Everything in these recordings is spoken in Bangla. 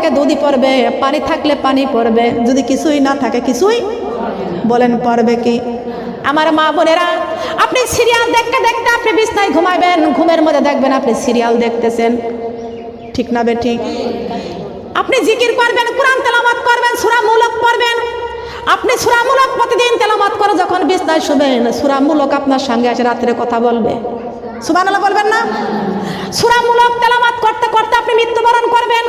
থেকে দুধই পড়বে, পানি থাকলে পানি পড়বে, যদি কিছুই না থাকে কিছুই বলেন পড়বে কি? আমার মা বোনেরা, আপনি সিরিয়াল দেখতে দেখতে আপনি বিছনায় ঘুমাইবেন, ঘুমের মধ্যে দেখবেন আপনি সিরিয়াল দেখতেছেন, ঠিক না বেঠিক? আপনি জিকির করবেন, কোরআন তেলাওয়াত করবেন, সূরা মুলক পড়বেন। আপনি সূরা মুলক প্রতিদিন তেলাওয়াত করে যখন বিছনায় শুবেন, সূরা মুলক আপনার সঙ্গে এসে রাত্রে কথা বলবে। সুবহানাল্লাহ বলবেন না? সূরা মুলক তেলাওয়াত করতে করতে আপনি মৃত্যুবরণ করবেন।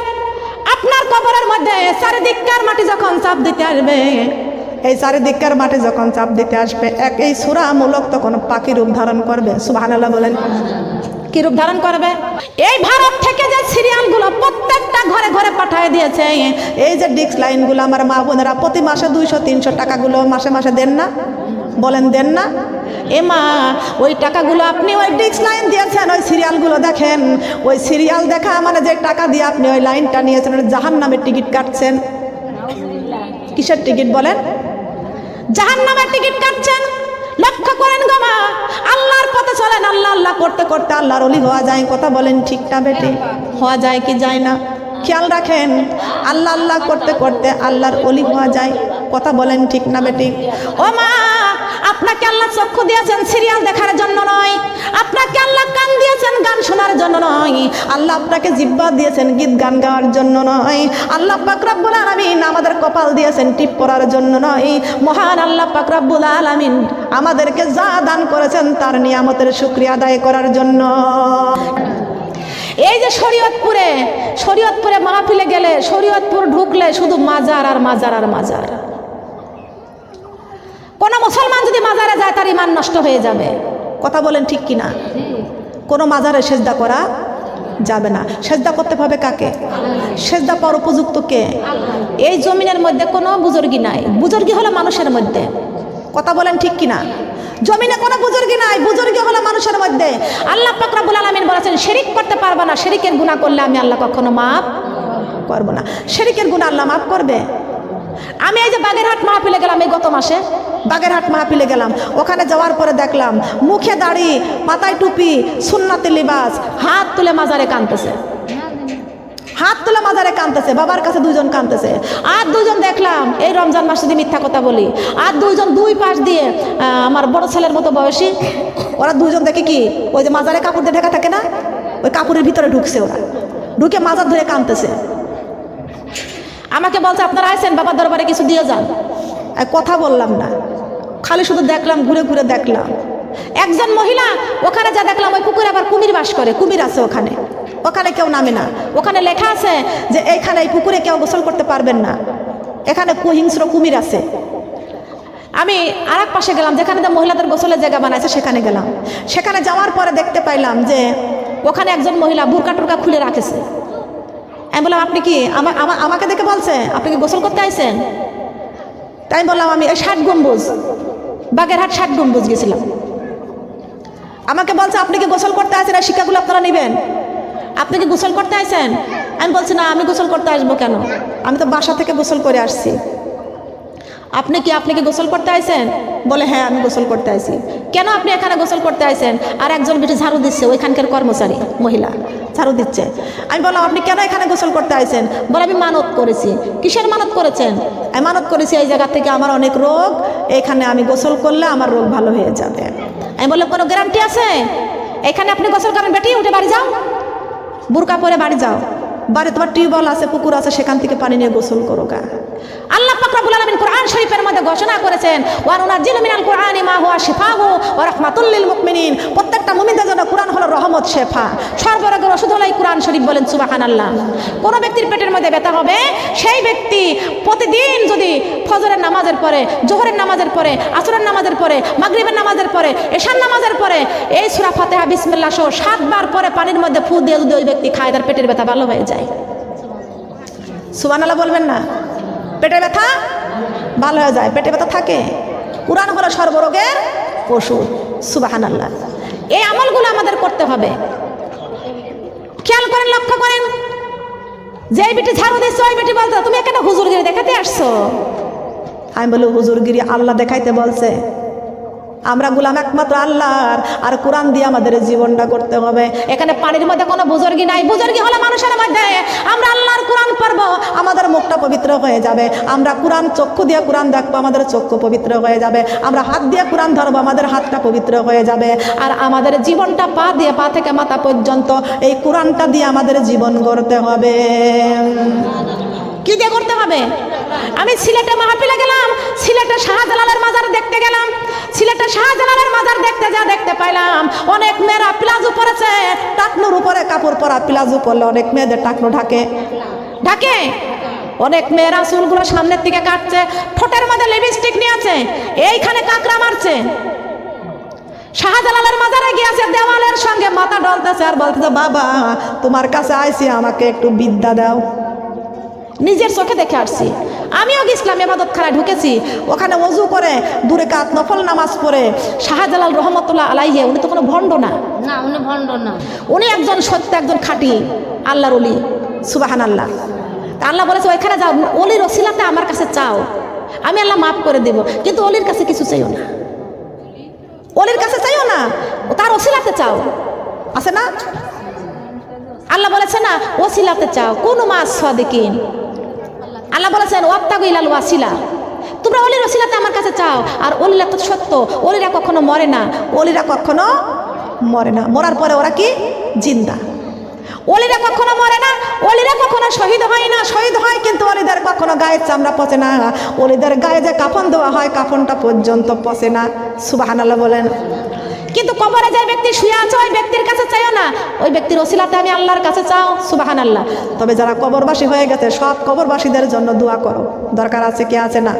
আপনার কবরের মধ্যে চারিদিককার মাটি যখন চাপ দিতে আসবে, এই চারিদিককার মাটি যখন চাপ দিতে আসবে, এই সূরা মুলক তখন পাখি রূপ ধারণ করবে। সুবহানাল্লাহ বলেন। কি রূপ ধারণ করবে? এই ভারত থেকে যে সিরিয়ালগুলো প্রত্যেকটা ঘরে ঘরে পাঠিয়ে দিয়েছে, এই যে ডিস্ক লাইনগুলো আমার মা বোনেরা প্রতি মাসে 200-300 টাকাগুলো মাসে মাসে দেন না? বলেন দেন না? এ মা, ওই টাকাগুলো আপনি ওই ডিস্ক লাইন দিয়েছেন, ওই সিরিয়ালগুলো দেখেন, ওই সিরিয়াল দেখা মানে যে টাকা দিয়ে আপনি ওই লাইনটা নিয়েছেন, জাহান্নামের টিকিট কাটছেন। কিসের টিকিট বলেন? জাহান্নামের টিকিট কাটছেন। লক্ষ্য করেন গো মা, আল্লাহর পথে চলেন, আল্লাহ আল্লাহ করতে করতে আল্লাহর ওলি হওয়া যায়। কথা বলেন ঠিক না বেটি? হওয়া যায় কি যায় না? খেয়াল রাখেন, আল্লাহ আল্লাহ করতে করতে আল্লাহর ওলি হওয়া যায়। কথা বলেন ঠিক না বেটি? ও মা, আপনাকে আল্লাহ চক্ষু দিয়েছেন সিরিয়াল দেখার জন্য নয়, আপনাকে আল্লাহ কান দিয়েছেন গান শোনার জন্য নয়, আল্লাহ আপনাকে জিহ্বা দিয়েছেন গীত গান গাওয়ার জন্য নয়, আল্লাহ পাক রব্বুল আলামিন আমাদের কপাল দিয়েছেন টিপ পড়ার জন্য নয়। মহান আল্লাহ পাক রব্বুল আলামিন আমাদেরকে যা দান করেছেন তার নিয়ামতের শুকরিয়া আদায় করার জন্য। এই যে শরীয়তপুরে মাহফিলে গেলে, শরীয়তপুর ঢুকলে শুধু মাজার আর মাজার আর মাজার। কোন মুসলমান যদি মাজারে যায় তার ঈমান নষ্ট হয়ে যাবে। কথা বলেন ঠিক কিনা? কোনো মাজারে সেজদা করা যাবে না। সেজদা করতে হবে কাকে? সেজদা পাওয়ার উপযুক্ত কে? এই জমিনের মধ্যে কোনো বুজুর্গি নাই, বুজুর্গি হলো মানুষের মধ্যে। কথা বলেন ঠিক কিনা? জমিনে কোনো বুজুর্গি নাই, বুজুর্গি হলো মানুষের মধ্যে। আল্লাহ পাক রব্বুল আলামিন বলেছেন শিরিক করতে পারবে না, শিরিকের গুনাহ করলে আমি আল্লাহ কখনো মাফ করব না। শিরিকের গুনাহ আল্লাহ মাফ করবে? আমি এই যে বাগেরহাট মাহফিলে গেলাম, এই গত মাসে বাগেরহাট মাহফিলে গেলাম, ওখানে যাওয়ার পরে দেখলাম মুখে দাড়ি, মাথায় টুপি, সুন্নতি লিবাস, হাত তুলে মাজারে কাঁদতেছে, হাত তুলে মাজারে কাঁদতেছে, বাবার কাছে দুইজন কাঁদতেছে। আর দুইজন দেখলাম, এই রমজান মাসে যদি মিথ্যা কথা বলি, আর দুইজন দুই পাশ দিয়ে আমার বড় ছেলের মতো বয়সী, ওরা দুইজন দেখে কি ওই যে মাজারে কাপড় দিয়ে ঢাকা থাকে না, ওই কাপড়ের ভিতরে ঢুকছে, ওরা ঢুকে মাজার ধরে কাঁদতেছে। আমাকে বলছে আপনারা আইছেন বাবার দরবারে কিছু দিয়ে যান। কথা বললাম না, খালি শুধু দেখলাম, ঘুরে ঘুরে দেখলাম। একজন মহিলা ওখানে যা দেখলাম, ওই পুকুরে আবার কুমির বাস করে, কুমির আছে ওখানে, ওখানে কেউ নামে না। ওখানে লেখা আছে যে এইখানে এই পুকুরে কেউ গোসল করতে পারবেন না, এখানে হিংস্র কুমির আছে। আমি আর এক পাশে গেলাম, যেখানে মহিলাদের গোসলের জায়গা বানাইছে সেখানে গেলাম। সেখানে যাওয়ার পরে দেখতে পাইলাম যে ওখানে একজন মহিলা বুরকা টুরকা খুলে রাখেছে। আমি বললাম আপনি কি আমাকে দেখে বলছে আপনি কি গোসল করতে আইছেন? তাই আমি বললাম আমি 60 গম্বুজ, বাগেরহাট 60 গম্বুজ গেছিলাম। আমাকে বলছে আপনি কি গোসল করতে আইছেন, এই শিক্ষাগুলো আপনারা নেবেন, আপনি কি গোসল করতে আইছেন? আমি বলছি না, আমি গোসল করতে আসবো কেন, আমি তো বাসা থেকে গোসল করে আসছি। আপনি কি গোসল করতে আইছেন? বলে হ্যাঁ আমি গোসল করতে আইছি। কেন আপনি এখানে গোসল করতে আইছেন? আর একজন বেটি ঝাড়ু দিচ্ছে, ওইখানকার কর্মচারী মহিলা ঝাড়ু দিচ্ছে। আমি বললাম আপনি কেন এখানে গোসল করতে আইছেন? বলে আমি মানত করেছি। কিসের মানত করেছেন? আমি মানত করেছি এই জায়গা থেকে আমার অনেক রোগ, এখানে আমি গোসল করলে আমার রোগ ভালো হয়ে যাবে। আমি বললাম কোনো গ্যারান্টি আছে? এখানে আপনি গোসল করেন বেটি, উঠে বাড়ি যাও, বুরকা পরে বাড়ি যাও, বাড়ি তোমার টিউবওয়েল আছে, পুকুর আছে, সেখান থেকে পানি নিয়ে গোসল করো গা। আল্লাহ পাক রব্বুল আলামিন কোরআন শরীফের মধ্যে ঘোষণা করেছেন ওয়া নুনাজ্জিলু মিনাল কুরআনি মা হুয়া শিফাউ ওয়া রাহমাতুল লিল মুমিনিন। প্রত্যেকটা মুমিনদের জন্য কোরআন হলো রহমত, শেফা, সর্বরোগের ওষুধ হলো এই কোরআন শরীফ। বলেন সুবহানাল্লাহ। কোন ব্যক্তির পেটের মধ্যে ব্যথা হবে, সেই ব্যক্তি প্রতিদিন যদি ফজরের নামাজের পরে, জোহরের নামাজের পরে, আসরের নামাজের পরে, মাগরিবের নামাজের পরে, এশার নামাজের পরে এই সূরা ফাতিহা বিসমিল্লাহ সহ 7 বার পরে পানির মধ্যে ফু দিয়ে যদি ওই ব্যক্তি খায়, তার পেটের ব্যথা ভালো হয়ে যায়। সুবহানাল্লাহ বলবেন না? পেটের ব্যথা ভালো হয়ে যায়, পেটে ব্যথা থাকে। কোরআন হলো সর্বরোগের ওষুধ। সুবহানাল্লাহ। এই আমলগুলো আমাদের করতে হবে। খেয়াল করেন, লক্ষ্য করেন, যে বেটি ঝাড়ু দিচ্ছে ওই বেটি বলতো তুমি এখানে হুজুরগিরি দেখাতে আসছো। আমি বলি হুজুরগিরি আল্লাহ দেখাইতে বলছে, আমরা গোলাম একমাত্র আল্লাহর, আর কোরআন দিয়ে আমাদের জীবনটা করতে হবে। এখানে পানির মধ্যে কোনো বুজুর্গি নাই, বুজুর্গি হলো মানুষের মধ্যে। আমরা আল্লাহর কোরআন পড়বো, আমাদের মুখটা পবিত্র হয়ে যাবে। আমরা কোরআন চক্ষু দিয়ে কোরআন দেখবো, আমাদের চক্ষু পবিত্র হয়ে যাবে। আমরা হাত দিয়ে কোরআন ধরবো, আমাদের হাতটা পবিত্র হয়ে যাবে। আর আমাদের জীবনটা পা দিয়ে, পা থেকে মাথা পর্যন্ত এই কোরআনটা দিয়ে আমাদের জীবন গড়তে হবে। কি দিয়ে করতে হবে? আমি সিলেটে মাহফিলে গেলাম, সিলেটে শাহজালালের মাজার দেখতে গেলাম। সিলেটে শাহজালালের মাজার দেখতে পাইলাম অনেক মেয়েরা প্লাজো পরেছে, টাকনুর উপরে কাপড় পরা প্লাজো পরলে অনেক মেয়েদের টাকনু ঢাকে। অনেক মেয়েরা চুলগুলো সামনের দিকে কাটছে, ঠোঁটের মধ্যে লিপস্টিক নিয়েছে, এইখানে কাকড়া মারছে। শাহজালালের মাজারে গিয়েছে, দেওয়ালের সঙ্গে মাথা ডলতেছে আর বলতেছে, বাবা তোমার কাছে আইছি, আমাকে একটু বিদ্যা দাও। নিজের চোখে দেখে আসছি। আমিও গেছিলাম ইবাদতখানায়, ঢুকেছি, ওখানে ওযু করে 2 রাকাত নফল নামাজ পড়ে শাহজালাল রহমতুল্লাহ আলাইহি, উনি তো কোনো ভণ্ড না, উনি ভণ্ড না, উনি একজন সত্য, একজন খাঁটি আল্লাহর ওলি। সুবহানাল্লাহ। তা আল্লাহ বলেছে ওইখানে যাও, ওলির ওসিলাতে আমার কাছে চাও, আমি আল্লাহ মাফ করে দেব। কিন্তু ওলির কাছে কিছু চাইও না, ওলির কাছে চাইও না, তার ওসিলাতে চাও। আছে না? আল্লাহ বলেছে না ওসিলাতে চাও, কোন মাস সাদিকিন। আল্লাহ বলেছেন ওয়াবতাগু ইলাল ওয়াসিলা, তোমরা ওলির ওসিলাতে আমার কাছে চাও। আর ওলিরা তো সত্য, ওলিরা কখনো মরে না, ওলিরা কখনো মরে না। মরার পরে ওরা কি? জিন্দা। ওলিরা কখনো মরে না, ওলিরা কখনো শহীদ হয় না, শহীদ হয় কিন্তু ওলিদের কখনো গায়ের চামড়া পচে না। ওলিদের গায়ে যে কাফন দেওয়া হয়, কাফনটা পর্যন্ত পচে না। সুবহানাল্লাহ বলেন। কিন্তু কবরে যে ব্যক্তি শুয়ে আছে, ওই ব্যক্তির কাছে চাইও না, ওই ব্যক্তির ওসিলাতে আমি আল্লাহর কাছে চাও। সুবহানাল্লাহ। তবে যারা কবরবাসী হয়ে গেছে, সব কবরবাসীদের জন্য দোয়া করো, দরকার আছে কি আছে না?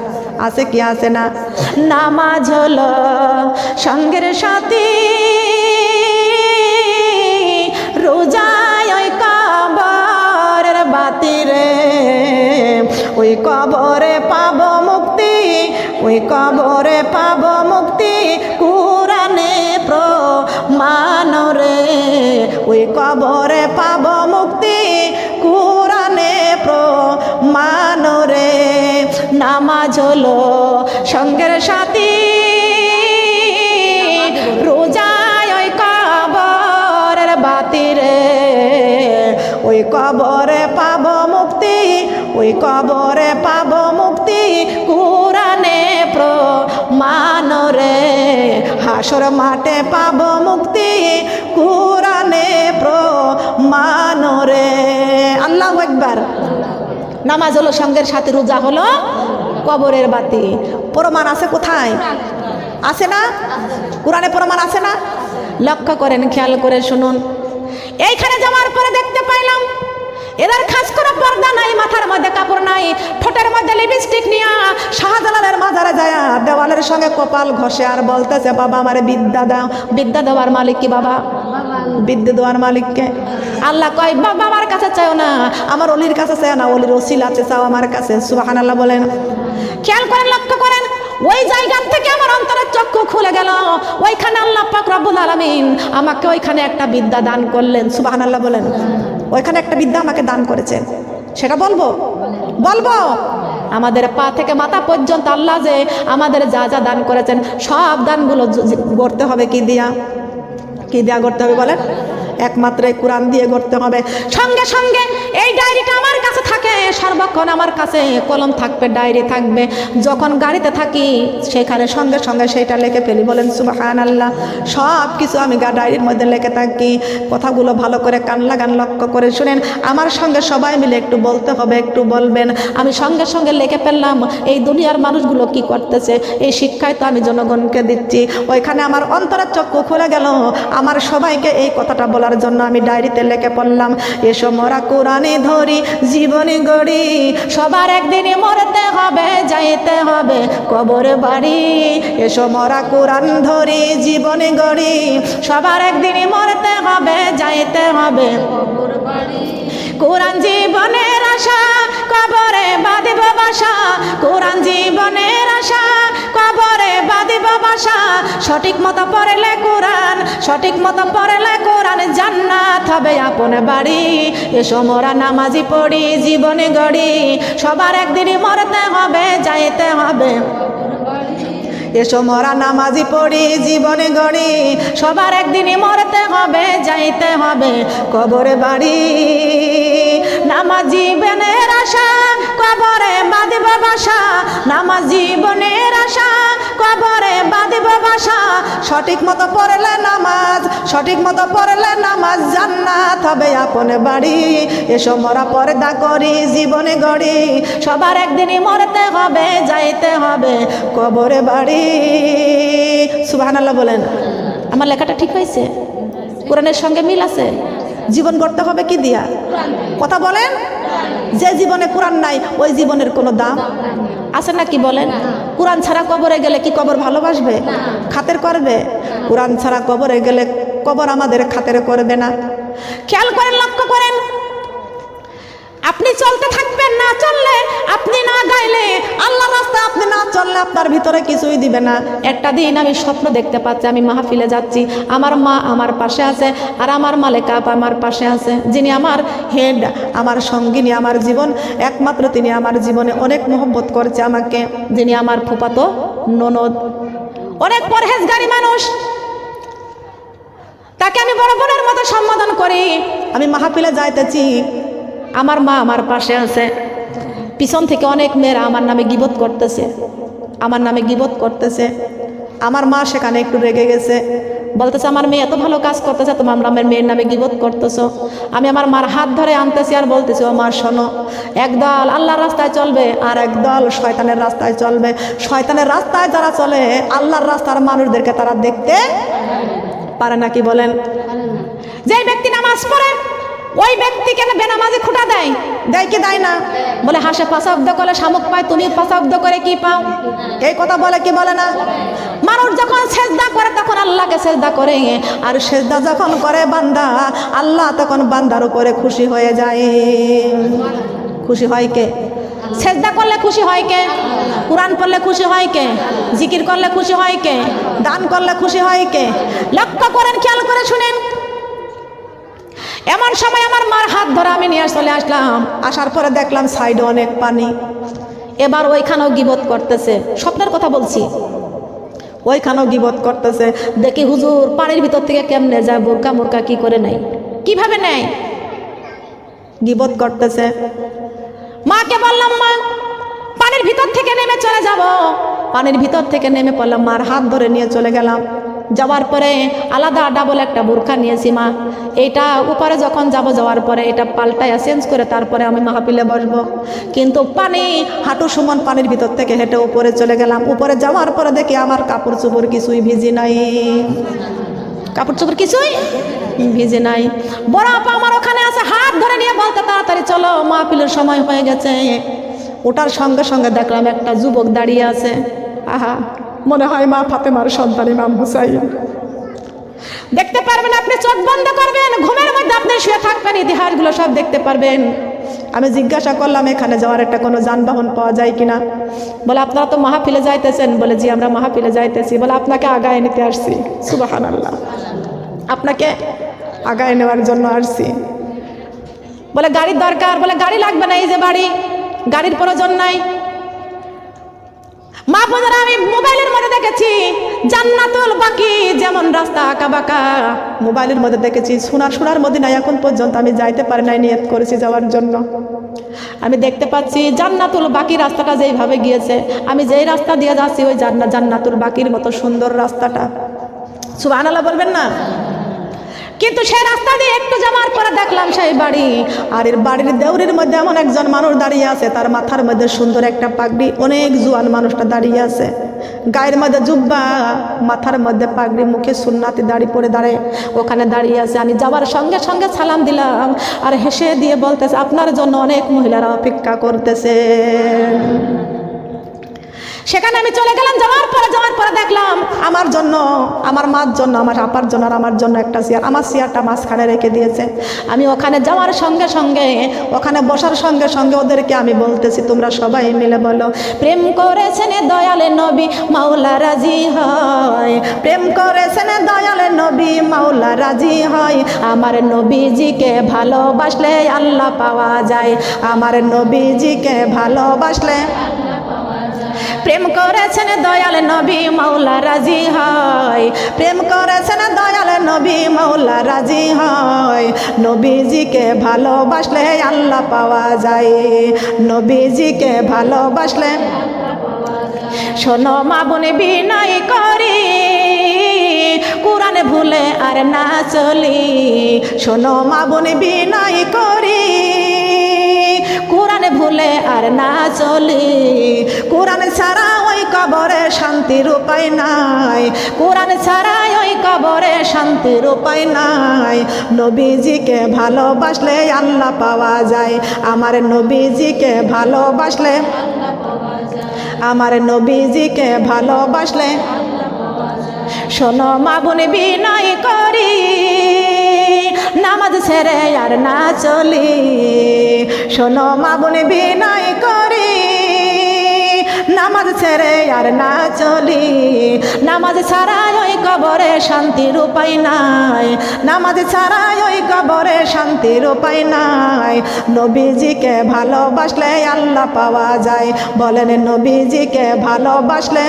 আছে কি আছে না? নামাজ হলো সঙ্গের সাথী, রোজায় ওই কবরের বাতি রে, ওই কবরে পাব মুক্তি, ওই কবরে পাব মুক্তি, কোরআনে প্রমাণ রে, ওই কবরে পাব মুক্তি, কোরআনে প্রমাণ রে। নামাজ হলো সঙ্গের সাথী, রোজায় ওই কবরের বাতি রে, ওই কবরে পাব মুক্তি, ওই কবরে পাব মুক্তি, কোরআনে প্রমাণ রে। হাসর মাঠে পাব মুক্তি, কোরআনে প্রমাণ রে। আল্লাহু আকবার। নামাজ হলো সঙ্গের সাথে, রোজা হলো কবরের বাতি। প্রমাণ আছে কোথায়? আছে না? কোরআনে প্রমাণ আছে না? লক্ষ্য করেন, খেয়াল করে শুনুন। এইখানে যাওয়ার পরে দেখতে পাইলাম এদের খাস করে পর্দা নাই, মাথার মধ্যে কাপড় নাই, ঠোঁটের মধ্যে লিপস্টিক নিয়া শাহজালালের মাজারে যায়, দেওয়ালের সঙ্গে কপাল ঘষে আর বলতেছে, বাবা আমারে বিদ্যা দাও। বিদ্যা দেওয়ার মালিক কি বাবা? বিদ্যা দেওয়ার মালিককে আল্লাহ কয়, বাবা আমার কাছে চাও না, আমার অলির কাছে চাও না, অলির ওসিলাতে চাও আমার কাছে। সুবহানাল্লাহ বলেন। খেয়াল করেন, লক্ষ্য করেন, ওই জায়গা থেকে আমার অন্তরের চক্ষু খুলে গেল। ওইখানে আল্লাহ পাক রব্বুল আলামিন আমাকে ওইখানে একটা বিদ্যা দান করলেন। সুবহানাল্লাহ বলেন। ওইখানে একটা বিদ্যা আমাকে দান করেছেন, সেটা বলবো? আমাদের পা থেকে মাথা পর্যন্ত আল্লাহ যে আমাদের যা যা দান করেছেন, সব দানগুলো গড়তে হবে কি দিয়া? কি দিয়া গড়তে হবে বলেন? একমাত্র এই কোরআন দিয়ে গড়তে হবে। সঙ্গে সঙ্গে এই ডায়েরিটা আমার কাছে থাকে, সর্বক্ষণ আমার কাছে কলম থাকবে, ডায়েরি থাকবে। যখন গাড়িতে থাকি সেখানে সঙ্গে সঙ্গে সেটা লিখে ফেলি। বলেন সুবহানাল্লাহ। সব কিছু আমি ডায়েরির মধ্যে লিখে থাকি। কথাগুলো ভালো করে কান লাগান, লক্ষ্য করে শুনেন। আমার সঙ্গে সবাই মিলে একটু বলতে হবে, একটু বলবেন। আমি সঙ্গে সঙ্গে লিখে ফেললাম, এই দুনিয়ার মানুষগুলো কি করতেছে, এই শিক্ষায় তো আমি জনগণকে দিচ্ছি। ওইখানে আমার অন্তরের চক্ষু খুলে গেল, আমার সবাইকে এই কথাটা বলার জন্য আমি ডায়েরিতে লিখে পড়লাম, এসো মোরা কোরআনে ধরি জীবনী গড়ি, সবার একদিনে মরতে হবে, যাইতে হবে কবর বাড়ি। এসো মোরা কোরআন ধরি জীবনী গড়ি, সবার একদিনে মরতে হবে, যাইতে হবে কবর বাড়ি। কোরআন জীবনের আশা, কবরে বাঁধিব বাসা, কোরআন জীবনের আশা, কবরে বাঁধিব বাসা। সঠিক মতো পড়লে কোরআন, সঠিক মতো পড়লে কোরআন, জান্নাত হবে আপন বাড়ি। এসো মোরা নামাজি পড়ি জীবনে গড়ি, সবার একদিনই মরতে হবে, যাইতে হবে। এসো মোরা নামাজি পড়ি জীবনে গড়ি, সবার একদিনই মরতে হবে যাইতে হবে কবরে বাড়ি। নামাজি জীবনের আশা কবরে বাঁধব বাসা, নামাজি জীবনের আশা কবরে বাঁধব বাসা। সঠিক মতো পড়লে নামাজ, সঠিক মতো পড়লে নামাজ, জান্নাত হবে আপন বাড়ি। এসো মোরা পর্দা করি জীবনে গড়ি, সবার একদিনই মরতে হবে যাইতে হবে কবরে বাড়ি। সুবহানাল্লাহ বলেন। আমার লেখাটা ঠিক হয়েছে? কোরআনের সঙ্গে মিল আছে? জীবন গড়তে হবে কি দিয়া? কথা বলেন। যে জীবনে কোরআন নাই ওই জীবনের কোনো দাম আছে নাকি বলেন? কোরআন ছাড়া কবরে গেলে কি কবর ভালোবাসবে, খাতের করবে? কোরআন ছাড়া কবরে গেলে কবর আমাদের খাতের করবে না। খেয়াল করেন, লক্ষ্য করেন। আপনি চলতে থাকবেন, না চললে, আপনি না গাইলে, আল্লাহর রাস্তায় আপনি না চললে আপনার ভিতরে কিছুই দিবে না। একটা দিন আমি স্বপ্ন দেখতে পাচ্ছি, আমি মাহফিলে যাচ্ছি, আমার মা আমার পাশে আছে, আর আমার মালেকা আপা আমার পাশে আছে। যিনি আমার হেড, আমার সঙ্গিনী, আমার জীবন একমাত্র, তিনি আমার জীবনে অনেক মহব্বত করছে আমাকে, যিনি আমার ফুফাতো ননদ, অনেক পরহেজগারী মানুষ, তাকে আমি বড় বোনের মতো সম্বোধন করি। আমি মাহফিলে যাইতেছি, আমার মা আমার পাশে আছে, পিছন থেকে অনেক মেয়েরা আমার নামে গীবত করতেছে, আমার নামে গীবত করতেছে। আমার মা সেখানে একটু রেগে গেছে, বলতেছে আমার মেয়ে এত ভালো কাজ করতেছে, তোমার আমার মেয়ের নামে গীবত করতেছো। আমি আমার মার হাত ধরে আনতেছি আর বলতেছি, ও মা শোনো, একদল আল্লাহর রাস্তায় চলবে আর একদল শয়তানের রাস্তায় চলবে। শয়তানের রাস্তায় যারা চলে, আল্লাহর রাস্তার মানুষদেরকে তারা দেখতে পারে না। কি বলেন? যে ব্যক্তি নামাজ পড়ে ওই ব্যক্তিকে বেনামাজি খুঁটা দেয়, দেয় কি দেয় না? বলে হাসে পাশাব্দ করে শামুক পায়, তুমি পাশাব্দ করে কি পাও? এই কথা বলে কি বলে না? মানুষ যখন সেজদা করে তখন আল্লাহকে সেজদা করে, আর সেজদা যখন করে বান্দা, আল্লাহ তখন বান্দার উপরে খুশি হয়ে যায়। খুশি হয় কে? সেজদা করলে খুশি হয় কে? কোরআন পড়লে খুশি হয় কে? জিকির করলে খুশি হয় কে? দান করলে খুশি হয় কে? লক্ষ্য করেন, খেয়াল করে শুনেন। এমন সময় আমার মার হাত ধরে আমি নিয়ে চলে আসলাম, আসার পরে দেখলাম সাইডে অনেক পানি। এবার ওইখানেও গীবত করতেছে, স্বপ্নের কথা বলছি, ওইখানেও গীবত করতেছে। দেখি হুজুর পানির ভিতর থেকে কেমনে যায়, বোরকা মোরকা কি করে নেয়, কিভাবে নেয়, গীবত করতেছে। মাকে বললাম, মা পানির ভিতর থেকে নেমে চলে যাব। পানির ভিতর থেকে নেমে পড়লাম, মার হাত ধরে নিয়ে চলে গেলাম। যাওয়ার পরে আলাদা ডাবল একটা বোরকা নিয়েছি মা, এইটা উপরে যখন যাওয়ার পরে এটা পাল্টায় চেঞ্জ করে তারপরে আমি মাহফিলে বসবো। কিন্তু পানি হাঁটু সমান পানির ভিতর থেকে হেঁটে উপরে চলে গেলাম। উপরে যাওয়ার পরে দেখি আমার কাপড় চোপড় কিছুই ভিজি নাই, কাপড় চোপড় কিছুই ভিজে নাই। বড় আপা আমার ওখানে আছে, হাত ধরে নিয়ে বলতে, তাড়াতাড়ি চলো মাহফিলের সময় হয়ে গেছে। ওটার সঙ্গে সঙ্গে দেখলাম একটা যুবক দাঁড়িয়ে আছে। আহা, মনে হয় মা ফাতেমার সন্তান ইমাম হুসাইন। দেখতে পারবেন, আপনি চোখ বন্ধ করবেন, ঘুমের মধ্যে আপনি শুয়ে থাকবেন, ইতিহাসগুলো সব দেখতে পারবেন। আমি জিজ্ঞাসা করলাম এখানে যাওয়ার একটা কোনো যানবাহন পাওয়া যায় কিনা। বলে আপনারা তো মাহফিলে যাইতেছেন। বলে জি আমরা মাহফিলে যাইতেছি। বলে আপনাকে আগায় নিতে আসছি। সুবহানাল্লাহ, আপনাকে আগায় নেওয়ার জন্য আসছি। বলে গাড়ির দরকার। বলে গাড়ি লাগবে না, এই যে বাড়ি, গাড়ির প্রয়োজন নাই। মা বোনেরা, আমি মোবাইলের মধ্যে দেখেছি জান্নাতুল বাকি, যেমন রাস্তা আঁকা বাঁকা, মোবাইলের মধ্যে দেখেছি। সোনার মদিনা এখন পর্যন্ত আমি যাইতে পারি নাই, নিয়ত করেছি যাওয়ার জন্য। আমি দেখতে পাচ্ছি জান্নাতুল বাকি রাস্তাটা যেইভাবে গিয়েছে, আমি যেই রাস্তা দিয়ে যাচ্ছি ওই জান্নাতুল বাকির মতো সুন্দর রাস্তাটা। সুবহানাল্লাহ বলবেন না? কিন্তু সেই রাস্তা দিয়ে একটু যাওয়ার পরে দেখলাম সেই বাড়ি, আর এর বাড়ির দেউরির মধ্যে এমন একজন মানুষ দাঁড়িয়ে আছে, তার মাথার মধ্যে সুন্দর একটা পাগড়ি, অনেক জোয়ান মানুষটা দাঁড়িয়ে আছে, গায়ের মধ্যে জুব্বা, মাথার মধ্যে পাগড়ি, মুখে সুন্নাতি দাড়ি পরে দাঁড়িয়ে ওখানে দাঁড়িয়ে আছে। আমি যাওয়ার সঙ্গে সঙ্গে সালাম দিলাম, আর হেসে দিয়ে বলতেছে আপনার জন্য অনেক মহিলারা অপেক্ষা করতেছে। সেখানে আমি চলে গেলাম। যাওয়ার পরে দেখলাম আমার জন্য, আমার মার জন্য, আমার আপার জন্য আর আমার জন্য একটা চেয়ার, আমার চেয়ারটা মাঝখানে রেখে দিয়েছে। আমি ওখানে যাওয়ার সঙ্গে সঙ্গে, ওখানে বসার সঙ্গে সঙ্গে ওদেরকে আমি বলতেছি তোমরা সবাই মিলে বলো, প্রেম করেছেন দয়ালে নবী মাওলা রাজি হয়, প্রেম করেছেন দয়ালে নবী মাওলা রাজি হয়, আমার নবীজিকে ভালোবাসলে আল্লাহ পাওয়া যায়, আমার নবীজিকে ভালোবাসলে। প্রেম করেছেন দয়াল নবী মাওলা রাজি হয়, প্রেম করেছেন দয়াল নবী মাওলা রাজি হয়। নবীজিকে ভালোবাসলে আল্লাহ পাওয়া যায়, নবীজিকে ভালোবাসলে। শোনো মা বোন বিনয় করি, কোরআন ভুলে আর না চলি। শোনো মা বোন বিনয় করি, কোরআন ভুলে আর না চলি। কোরআন ছাড়া ওই কবরে শান্তির উপায় নাই, কোরআন ছাড়া ওই কবরে শান্তির উপায় নাই। নবীজিকে ভালোবাসলে আল্লাহ পাওয়া যায়, আমার নবীজিকে ভালোবাসলে, আমার নবীজিকে ভালোবাসলে। শোনো মা বোন বিনয় করি, নামাজ ছেড়ে আর না চলি। শোনো মা বোন বিনয় করি, নামাজ ছেড়ে আর না চলি। নামাজ ছাড়া ওই কবরে শান্তির উপায় নাই, নামাজ ছাড়া ওই কবরে শান্তির উপায় নাই। নবীজিকে ভালোবাসলে আল্লাহ পাওয়া যায়, বলেন নবীজিকে ভালোবাসলে।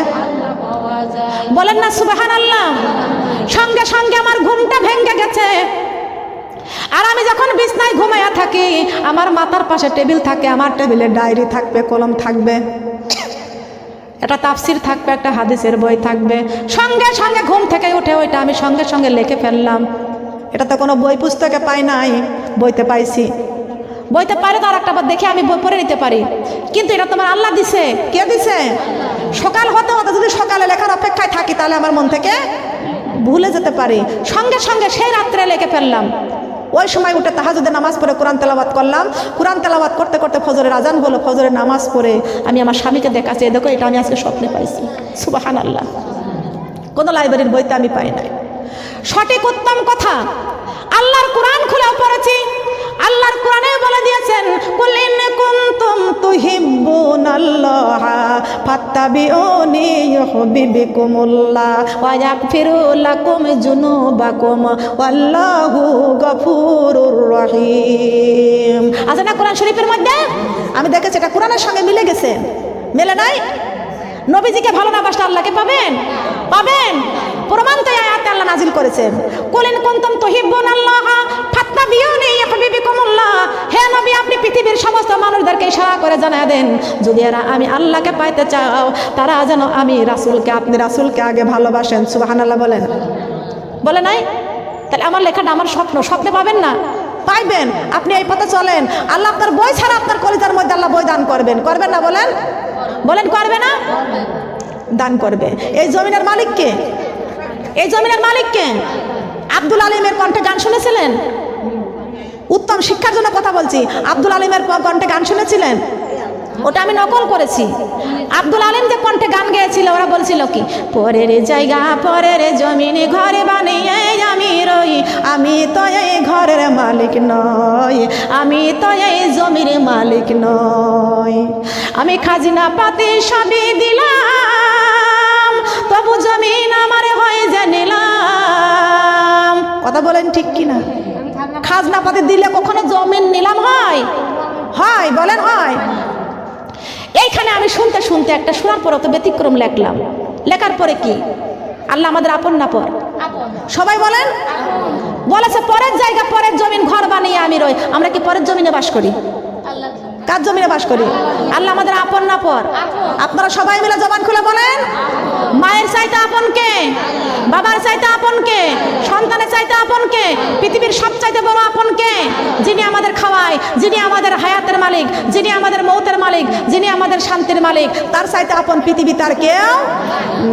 বলেন না সুবহানাল্লাহ। সঙ্গে সঙ্গে আমার ঘুমটা ভেঙে গেছে। আর আমি যখন বিছনায় ঘুমাইয়া থাকি, আমার মাথার পাশে টেবিল থাকে, আমার টেবিলে ডায়েরি থাকবে, কলম থাকবে, একটা তাফসির থাকবে, একটা হাদিসের বই থাকবে। সঙ্গে সঙ্গে ঘুম থেকে উঠে ওইটা আমি সঙ্গে সঙ্গে লিখে ফেললাম। এটা তো কোনো বই পুস্তকে পাই নাই, বইতে পাইছি। বইতে পারে তো আর একটা বার দেখে আমি বই পড়ে নিতে পারি, কিন্তু এটা তোমার আল্লাহ দিছে। কে দিছে? সকাল হতে হতে যদি সকালে লেখার অপেক্ষায় থাকি, তাহলে আমার মন থেকে ভুলে যেতে পারি। সঙ্গে সঙ্গে সেই রাত্রে লিখে ফেললাম। ওই সময় উঠে তাহাজ্জুদের নামাজ পড়ে কোরআন তেলাওয়াত করলাম। কোরআন তেলাওয়াত করতে করতে ফজরের আজান হলো। ফজরের নামাজ পড়ে আমি আমার স্বামীকে দেখাচ্ছি, দেখো এটা আমি আজকে স্বপ্নে পাইছি। সুবহানাল্লাহ। কোনো লাইব্রেরির বইতে আমি পাই নাই। সঠিক উত্তম কথা আল্লাহর কোরআন খুলেও পড়েছি। আল্লাহর কোরআনে বলে দিয়েছেন, কুল ইন কুনতুম তুহিব্বুনাল্লাহ ফাত্তাবিউনি ইউহিব্বুকুমুল্লাহ ওয়া ইয়াগফিরু লাকুম যুনুবাকুম ওয়াল্লাহু গফুরুর রহিম। আছে না কোরআন শরীফের মধ্যে? আমি দেখেছি এটা কোরআনের সঙ্গে মিলে গেছে। মেলে নাই? নবীজিকে ভালো না বাসলে আল্লাহকে পাবেন? পাবেন। প্রমাণ তো আয়াতে আল্লাহ নাজিল করেছেন, কুল ইন কুনতুম তুহিব্বুনাল্লাহ ফাত্তাবিউনি ইউহিব্বুকুমুল্লাহ। হে নবী, আপনি পৃথিবীর সমস্ত মানুষদেরকে ইশারা করে জানায় দেন, যদি এরা আমি আল্লাহকে পাইতে চাও, তারা যেন আমি রাসূলকে, আপনি রাসূলকে আগে ভালোবাসেন। সুবহানাল্লাহ বলেন। বলে নাই? তাহলে আমার লেখাটা আমার স্বপ্ন, স্বপ্নে পাবেন না? পাইবেন। আপনি এই পথে চলেন, আল্লাহ আপনার বই ছাড়া আপনার কলিজার মধ্যে আল্লাহ বই দান করবেন। করবেন না? বলেন বলেন। করবে না? দান করবে। এই জমিনের মালিক কে? এই জমিনের মালিক কে? আব্দুল আলিমের কণ্ঠে গান শুনেছিলেন? উত্তম শিক্ষার জন্য কথা বলছি। আব্দুল আলিমের কণ্ঠে গান শুনেছিলেন? ওটা আমি নকল করেছি। আব্দুল আলিম যে কণ্ঠে গান গেয়েছিল, ওরা বলছিল কি, পরের জায়গা পরের জমিনে ঘরে বানিয়ে আমি রই, আমি তো এই ঘরের মালিক নই, আমি তো এই জমির মালিক নই। আমি খাজনা পাতি সবই দিলাম, তবু জমিন আমার হয়ে যে নিলাম। কথা বলেন ঠিক কিনা? খাজনা পাতি দিলে কখনো জমিন নিলাম হয়? হয়? বলেন হয়? এইখানে আমি শুনতে শুনতে একটা শোনার পর তো ব্যতিক্রম লেখলাম। লেখার পরে কি, আল্লাহ আমাদের আপন না পর? সবাই বলেন। বলেছে পরের জায়গা পরের জমিন ঘর বানিয়ে আমি রই। আমরা কি পরের জমিনে বাস করি? কার জমিনে বাস করি? আল্লাহ আমাদের আপন না পর? আপনারা সবাই মিলে জবান খুলে বলেন, মায়ের চাইতে আপন কে? বাবার চাইতে আপন কে? সন্তানের চাইতে আপন কে? পৃথিবীর সব চাইতে বড় আপন কে? যিনি আমাদের খাওয়ায়, যিনি আমাদের হায়াতের মালিক, যিনি আমাদের মৌতের মালিক, যিনি আমাদের শান্তির মালিক, তার চাইতে আপন পৃথিবী তার কেউ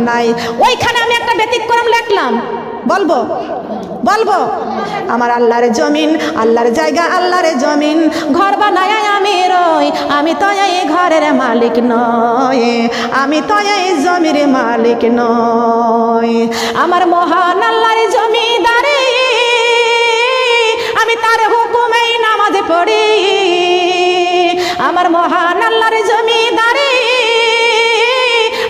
নাই। ওইখানে আমি একটা ব্যতিক্রম লিখলাম। বলবো? বলবো। আমার আল্লাহর জমিন, আল্লাহর জায়গা, আল্লাহর জমিন, ঘর বানায় আমি রই, আমি তো এই ঘরের মালিক নয়, আমি তো এই জমির মালিক নয়। আমার মহান আল্লাহর জমিদারি, আমি তার হুকুমেই নামাজ পড়ি। আমার মহান আল্লাহর জমিদারি,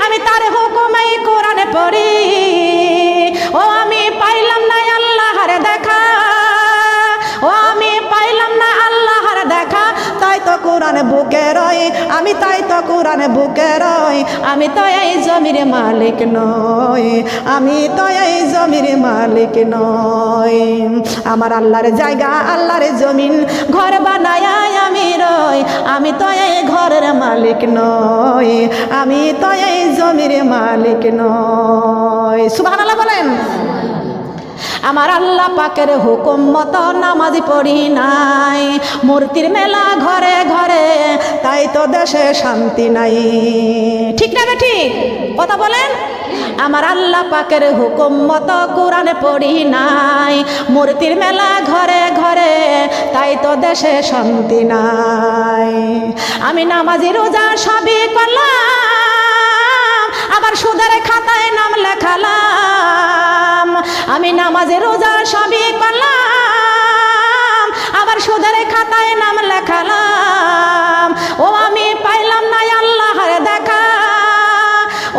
আমি তার হুকুমেই কোরআন পড়ি। ও আমি পাইলাম না আল্লাহর দেখা, ও আমি পাইলাম না আল্লাহর দেখা, তাই তো কোরআনে বুকে রই, আমি তাই তো কোরআনে বুকে রই, আমি তো এই জমির মালিক নই, আমি তো এই জমির মালিক নই। আমার আল্লাহর জায়গা আল্লাহর জমিন ঘর বানায় আমি রই, আমি তো এই ঘরের মালিক নই, আমি তো এই জমির মালিক নই। সুবহানাল্লাহ বলেন। আমার আল্লাহ পাকের হুকুম মতো নামাজ পড়ি নাই, মূর্তির মেলা ঘরে ঘরে, তাই তো দেশে শান্তি নাই। ঠিক না ঠিক কথা বলেন? আমার আল্লাহ পাকের হুকুম মতো কোরআনে পড়ি নাই, মূর্তির মেলা ঘরে ঘরে, তাই তো দেশে শান্তি নাই। আমি নামাজি রোজা সবই করলাম, আবার সুদের খাতায় নাম লেখালাম। আমি নামাজে রোজা সবই করলাম, আবার সুদের খাতায় নাম লেখালাম। ও আমি পাইলাম না আল্লাহর দেখা,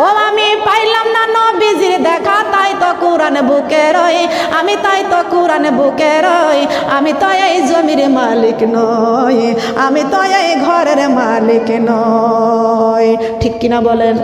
ও আমি পাইলাম না নবীজির দেখা, তাই তো কোরআন বুকে রই, আমি তাই তো কোরআন বুকে রই, আমি তো এই জমির মালিক নই, আমি তো এই ঘরের মালিক নই। ঠিক কিনা বলেন?